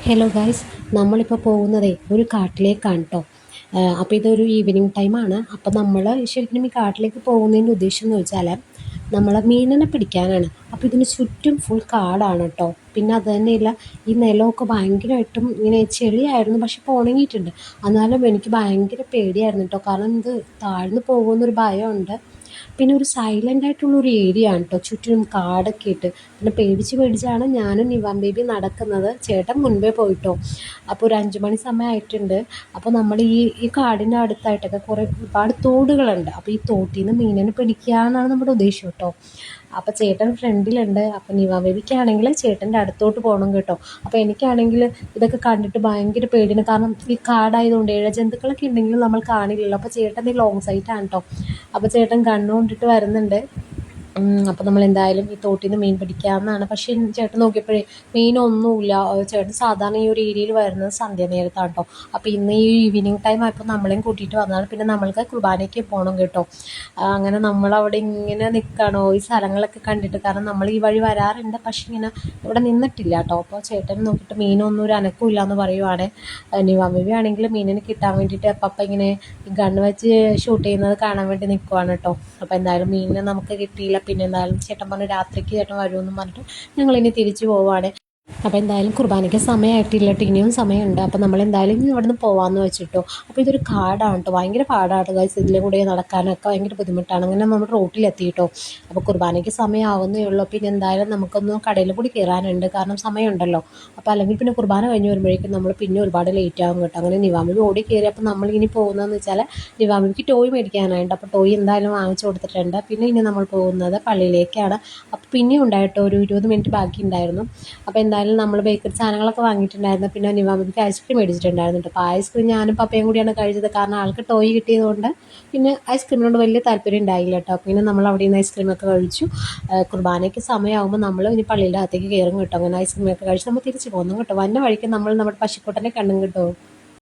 Hello guys, നമ്മളിപ്പോൾ പോകുന്നതേ ഒരു കാട്ടിലേക്കാണ് കേട്ടോ. അപ്പോൾ ഇതൊരു ഈവനിങ് ടൈമാണ്. അപ്പോൾ നമ്മൾ ശരിക്കും ഈ കാട്ടിലേക്ക് പോകുന്നതിൻ്റെ ഉദ്ദേശം എന്ന് വെച്ചാൽ നമ്മൾ മീനിനെ പിടിക്കാനാണ്. അപ്പോൾ ഇതിന് ചുറ്റും ഫുൾ കാടാണ് കേട്ടോ. പിന്നെ അത് തന്നെയില്ല, ഈ നിലമൊക്കെ ഭയങ്കരമായിട്ടും ഇങ്ങനെ ചെളിയായിരുന്നു, പക്ഷെ ഇപ്പോൾ ഉണങ്ങിയിട്ടുണ്ട്. എന്നാലും എനിക്ക് ഭയങ്കര പേടിയായിരുന്നു കേട്ടോ, കാരണം ഇത് താഴ്ന്നു പോകുമെന്നൊരു ഭയമുണ്ട്. പിന്നെ ഒരു സൈലൻ്റ് ആയിട്ടുള്ളൊരു ഏരിയ ആണ് കേട്ടോ, ചുറ്റിനും കാടൊക്കെ ഇട്ട്. പിന്നെ പേടിച്ചാണ് ഞാനും നിവാൻ ബേബി നടക്കുന്നത്. ചേട്ടൻ മുൻപേ പോയിട്ടോ. അപ്പോൾ ഒരു 5 മണി സമയമായിട്ടുണ്ട്. അപ്പോൾ നമ്മൾ ഈ കാടിൻ്റെ അടുത്തായിട്ടൊക്കെ കുറേ ഒരുപാട് തോടുകളുണ്ട്. അപ്പോൾ ഈ തോട്ടിൽ നിന്ന് മീനിനെ പിടിക്കുക എന്നാണ് നമ്മുടെ ഉദ്ദേശം കേട്ടോ. അപ്പോൾ ചേട്ടൻ ഫ്രണ്ടിലുണ്ട്. അപ്പോൾ നിവാൻ ബേബിക്കാണെങ്കിൽ ചേട്ടൻ്റെ അടുത്തോട്ട് പോകണം കേട്ടോ. അപ്പോൾ എനിക്കാണെങ്കിൽ ഇതൊക്കെ കണ്ടിട്ട് ഭയങ്കര പേടിയാണ്, കാരണം ഈ കാടായതുകൊണ്ട് ഇഴജന്തുക്കളൊക്കെ ഉണ്ടെങ്കിലും നമ്മൾ കാണില്ലല്ലോ. അപ്പോൾ ചേട്ടൻ ലോങ് സൈറ്റാണ് കേട്ടോ. അപ്പോൾ ചേട്ടൻ കണ്ണുകൊണ്ടിട്ട് വരുന്നുണ്ട്. അപ്പോൾ നമ്മളെന്തായാലും ഈ തോട്ടിൽ നിന്ന് മീൻ പിടിക്കാമെന്നാണ്. പക്ഷേ ചേട്ടൻ നോക്കിയപ്പോഴേ മീനൊന്നുമില്ല. ചേട്ടൻ സാധാരണ ഈ ഒരു ഏരിയയിൽ വരുന്നത് സന്ധ്യ നേരത്താണ് കേട്ടോ. അപ്പോൾ ഇന്ന് ഈ ഈവനിങ് ടൈം ആയപ്പോൾ നമ്മളെയും കൂട്ടിയിട്ട് വന്നതാണ്. പിന്നെ നമ്മൾക്ക് കുർബാനയ്ക്ക് പോകണം കേട്ടോ. അങ്ങനെ നമ്മളവിടെ ഇങ്ങനെ നിൽക്കുകയാണോ ഈ സ്ഥലങ്ങളൊക്കെ കണ്ടിട്ട്, കാരണം നമ്മൾ ഈ വഴി വരാറുണ്ട്, പക്ഷേ ഇങ്ങനെ ഇവിടെ നിന്നിട്ടില്ല കേട്ടോ. അപ്പോൾ ചേട്ടൻ നോക്കിയിട്ട് മീനൊന്നും ഒരു അനക്കമില്ല എന്ന് പറയുവാണ്. നിവാൻ ബേബി ആണെങ്കിൽ മീനിന് കിട്ടാൻ വേണ്ടിയിട്ട് അപ്പം ഇങ്ങനെ ഈ ഗണ്ണ് വെച്ച് ഷൂട്ട് ചെയ്യുന്നത് കാണാൻ വേണ്ടി നിൽക്കുവാണ് കേട്ടോ. അപ്പോൾ എന്തായാലും മീനിനെ നമുക്ക് കിട്ടിയില്ല. പിന്നെ എന്തായാലും ചേട്ടൻ പറഞ്ഞു രാത്രിക്ക് ചേട്ടൻ വരുമെന്നും പറഞ്ഞിട്ട് ഞങ്ങളിനി തിരിച്ചു പോവുകയാണ്. അപ്പോൾ എന്തായാലും കുർബാനയ്ക്ക് സമയമായിട്ടില്ല കേട്ടോ, ഇനിയും സമയമുണ്ട്. അപ്പോൾ നമ്മളെന്തായാലും ഇനി ഇവിടെ നിന്ന് പോകാമെന്ന് വെച്ചിട്ടോ. അപ്പോൾ ഇതൊരു കാടാണ് കേട്ടോ, ഭയങ്കര പാടാണ് ഗൈസ്. ഇതിലെ കൂടെ നടക്കാനൊക്കെ ഭയങ്കര ബുദ്ധിമുട്ടാണ്. അങ്ങനെ നമ്മൾ റോട്ടിലെത്തിയിട്ടോ. അപ്പോൾ കുർബാനയ്ക്ക് സമയമാവുന്നേ ഉള്ളൂ. പിന്നെ എന്തായാലും നമുക്കൊന്ന് കടയിൽ കൂടി കയറാനുണ്ട്, കാരണം സമയമുണ്ടല്ലോ. അപ്പോൾ അല്ലെങ്കിൽ പിന്നെ കുർബാന കഴിഞ്ഞ് വരുമ്പോഴേക്കും നമ്മൾ പിന്നെ ഒരുപാട് ലേറ്റ് ആകും കേട്ടോ. അങ്ങനെ നിവാൻ ബേബി ഓടി കയറി. അപ്പോൾ നമ്മളിനി പോകുന്നതെന്ന് വെച്ചാൽ നിവാൻ ബേബിക്ക് ടോയ് മേടിക്കാനായിട്ട്. അപ്പോൾ ടോയ് എന്തായാലും വാങ്ങിച്ചു കൊടുത്തിട്ടുണ്ട്. പിന്നെ ഇനി നമ്മൾ പോകുന്നത് പള്ളിയിലേക്കാണ്. അപ്പോൾ പിന്നെയും ഉണ്ടായിട്ടോ, ഒരു 20 മിനിറ്റ് ബാക്കി ഉണ്ടായിരുന്നു. അപ്പോൾ എന്തായാലും നമ്മൾ ബേക്കറി സാധനങ്ങളൊക്കെ വാങ്ങിയിട്ടുണ്ടായിരുന്നു. പിന്നെ നിവാൻ ബേബിക്ക് ഐസ്ക്രീം മേടിച്ചിട്ടുണ്ടായിരുന്നു കേട്ടോ. അപ്പോൾ ഐസ്ക്രീം ഞാനും പപ്പയും കൂടിയാണ് കഴിച്ചത്, കാരണം ആൾക്ക് ടോയ് കിട്ടിയതുകൊണ്ട് പിന്നെ ഐസ്ക്രീമിനോട് വലിയ താല്പര്യം ഉണ്ടായില്ല കേട്ടോ. പിന്നെ നമ്മൾ അവിടെ നിന്ന് ഐസ്ക്രീമൊക്കെ കഴിച്ചു. കുർബാനയ്ക്ക് സമയമാകുമ്പോൾ നമ്മൾ ഇനി പള്ളിയുടെ അകത്തേക്ക് കയറും കേട്ടോ. അങ്ങനെ ഐസ്ക്രീമൊക്കെ കഴിച്ച് നമ്മൾ തിരിച്ച് പോകുന്നു കേട്ടോ. വന്ന വഴിക്ക് നമ്മൾ നമ്മുടെ പശുക്കുട്ടനെ കണ്ടും കേട്ടോ.